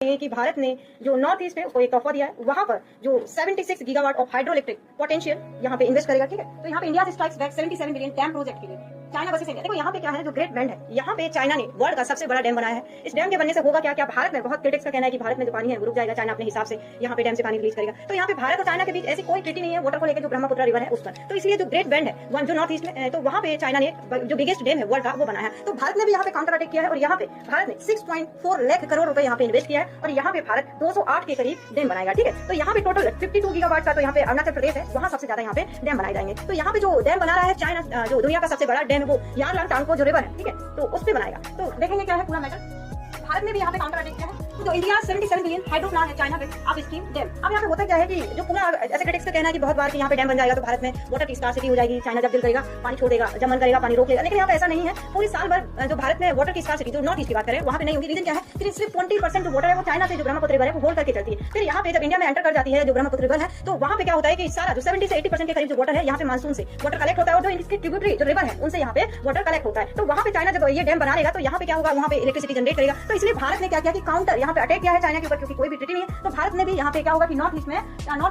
कि भारत ने जो नॉर्थ ईस्ट में को एक तोहफा दिया है, वहां पर जो 76 gigawatt of hydro electric potential यहाँ पे इन्वेस्ट करेगा। ठीक है, तो यहाँ पे India strikes back 77 billion dam project के लिए चाइना वर्सेस इंडिया। देखो यहाँ पे क्या है, जो ग्रेट बेंड है, यहाँ पे चाइना ने वर्ल्ड का सबसे बड़ा डैम बनाया है। इस डैम के बनने से होगा क्या, भारत में बहुत क्रिटिक्स का कहना है कि भारत में जो पानी है वो रुक जाएगा, चाइना अपने हिसाब से यहाँ पे डैम से पानी रिलीज करेगा। तो यहाँ पे भारत और चाइना के बीच ऐसी कोई ट्रीटी नहीं है वाटर को लेकर, जो ब्रह्मपुत्र रिवर है उस पर। तो इसलिए जो ग्रेट बेंड है जो नॉर्थ ईस्ट में, तो वहाँ पे चाइना ने जो बिगेस्ट डैम है वर्ल्ड का वो बनाया है। तो भारत ने भी यहाँ पे काउंटर अटैक किया है और यहाँ पे भारत ने 6.4 लाख करोड़ रुपए यहाँ पे इन्वेस्ट किया है और यहाँ पे भारत 208 के करीब डैम बनाएगा। ठीक है, तो यहाँ पे टोटल 52 गीगावाट का तो यहाँ पे अरुणाचल प्रदेश है, वहाँ सबसे ज्यादा यहाँ पे डैम बनाए जाएंगे। तो यहाँ पे जो डैम बना रहा है चाइना, जो दुनिया का सबसे बड़ा डैम है वो यारलंग टांगपो जो रिवर है, ठीक है, तो उस पे बनाएगा। तो देखेंगे क्या है पूरा मैटर। भारत ने भी यहाँ पे काउंटर अटैक किया है। तो जो इंडिया 77 बिलियन हाइड्रो प्लांट है चाइना पे अब स्ट्रीम डैम। अब यहाँ पे होता क्या है कि जो पूरा ऐसे क्रिटिक्स का कहना है कि बहुत बार कि यहाँ पे डैम बन जाएगा तो भारत में वाटर की स्कार्सिटी हो जाएगी, चाइना जब दिल करेगा पानी छोड़ देगा, जब मन करेगा पानी रोक लेगा। लेकिन यहाँ पे ऐसा नहीं है। पूरी साल भर जो भारत में वाटर की स्कार्सिटी जो नॉर्थ ईस्ट की बात करें वहाँ पे नहीं होगी। रीजन क्या है कि सिर्फ 20% जो वाटर है वो चाइना से जो ब्रह्मपुत्र रिवर है वो होल्ड करके चलती है। फिर यहाँ पे जब इंडिया में एंटर कर जाती है जो ब्रह्मपुत्र रिवर है, तो वहाँ पे क्या होता है कि सारा जो 70 से 80% के करीब जो वाटर है यहाँ पे मानसून से वाटर कलेक्ट होता है और जो इसकी ट्रिब्यूटरी जो रिवर है उनसे यहाँ पे वाटर कलेक्ट होता है। तो वहाँ पे चाइना जब ये डैम बना लेगा तो यहाँ पे क्या होगा, वहाँ पे इलेक्ट्रिसिटी जनरेट करेगा। तो इसलिए भारत ने क्या किया कि काउंटर यहाँ पे अटैक किया है चाइना के ऊपर, क्योंकि कोई भी ट्रीटी नहीं है। तो भारत ने भी यहाँ पे क्या होगा कि नॉर्थ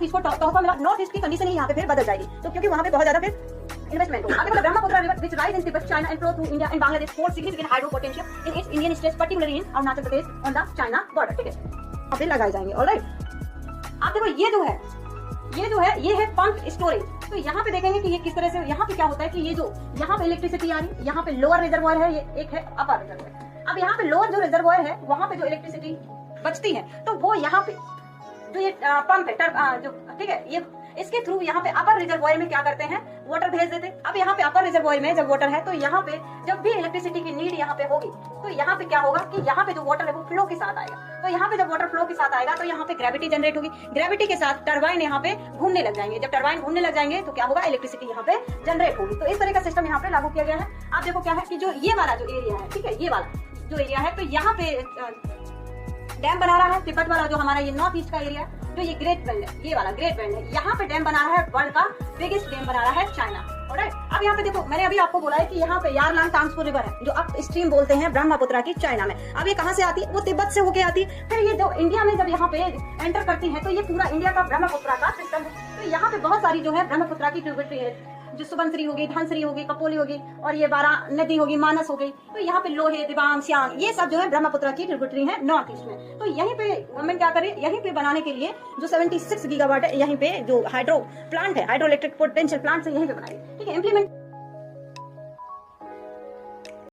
ईस्ट को तोहफा मिला। नॉर्थ ईस्ट की कंडीशन ही यहाँ पे फिर बदल जाएगी, तो क्योंकि वहाँ पे बहुत ज्यादा फिर इन्वेस्टमेंट होगा। अगर Brahmaputra river which rise in Tibet, China and flow through India and Bangladesh holds significant hydro potential in its Indian states, particularly in Arunachal Pradesh on the China border। ठीक है, यहाँ पे लगाए जाएंगे। ऑलराइट, आप देखो ये जो है ये है पंप स्टोरेज। तो यहाँ पे देखेंगे कि ये किस तरह से यहाँ पे क्या होता है कि ये जो यहाँ पे इलेक्ट्रिसिटी आ रही, यहाँ पे लोअर रिजर्वॉयर है, ये एक है अपर रिजर्वॉयर। अब यहाँ पे लोअर जो रिजर्वॉयर है वहाँ पे जो इलेक्ट्रिसिटी बचती है तो वो यहाँ पे जो ये पंप है जो, ठीक है, ये इसके थ्रू यहाँ पे अपर रिजर्वॉयर में क्या करते हैं, वाटर भेज देते। अब यहाँ पे अपर रिजर्वॉयर में जब वाटर है तो यहाँ पे जब भी इलेक्ट्रिसिटी की नीड यहाँ पे होगी तो यहाँ पे क्या होगा कि यहाँ पे जो वाटर है वो फ्लो के साथ आएगा। तो यहाँ पे जब वाटर फ्लो के साथ आएगा तो यहाँ पे ग्रेविटी जनरेट होगी, ग्रेविटी के साथ टरबाइन यहाँ पे घूमने लग जाएंगे। जब टरबाइन घूमने लग जाएंगे तो क्या होगा, इलेक्ट्रिसिटी यहाँ पे जनरेट होगी। तो इस तरह का सिस्टम यहाँ पे लागू किया गया है। आप देखो क्या है कि जो ये वाला जो एरिया है, ठीक है, ये वाला जो एरिया है, तो यहाँ पे डैम बना रहा है तिब्बत वाला जो हमारा ये नॉर्थ ईस्ट का एरिया है, जो ये ग्रेट बेंड है, ये वाला ग्रेट बेंड है, यहाँ पे डैम बना रहा है वर्ल्ड का बिगेस्ट डैम बना रहा है चाइना। ऑलराइट, अब यहाँ पे देखो मैंने अभी आपको बोला है कि यहाँ पे यारलंग टांगपो रिवर है जो अप स्ट्रीम बोलते हैं ब्रह्मपुत्र की चाइना में। अब ये कहाँ से आती है, वो तिब्बत से होके आती है। फिर ये जो इंडिया में जब यहाँ पे एंटर करती है तो ये पूरा इंडिया का ब्रह्मपुत्र का सिस्टम है। तो यहाँ पे बहुत सारी जो है ब्रह्मपुत्र की ट्रिब्यूटरी है, जो सुबनसिरी होगी, धनसिरी होगी, कपोली होगी और ये 12 नदी होगी, मानस हो गई। तो यहाँ पे लोहे, दिबांग, सियांग, ये सब जो है ब्रह्मपुत्र की ट्रिब्यूटरी है नॉर्थ ईस्ट में। तो यहीं पे गवर्नमेंट क्या करे, यहीं पे बनाने के लिए जो 76 गीगावाट है, यहीं पे जो हाइड्रो प्लांट है, हाइड्रो इलेक्ट्रिक पोटेंशियल प्लांट से यहीं पे बनाएगी। ठीक है, इम्प्लीमेंट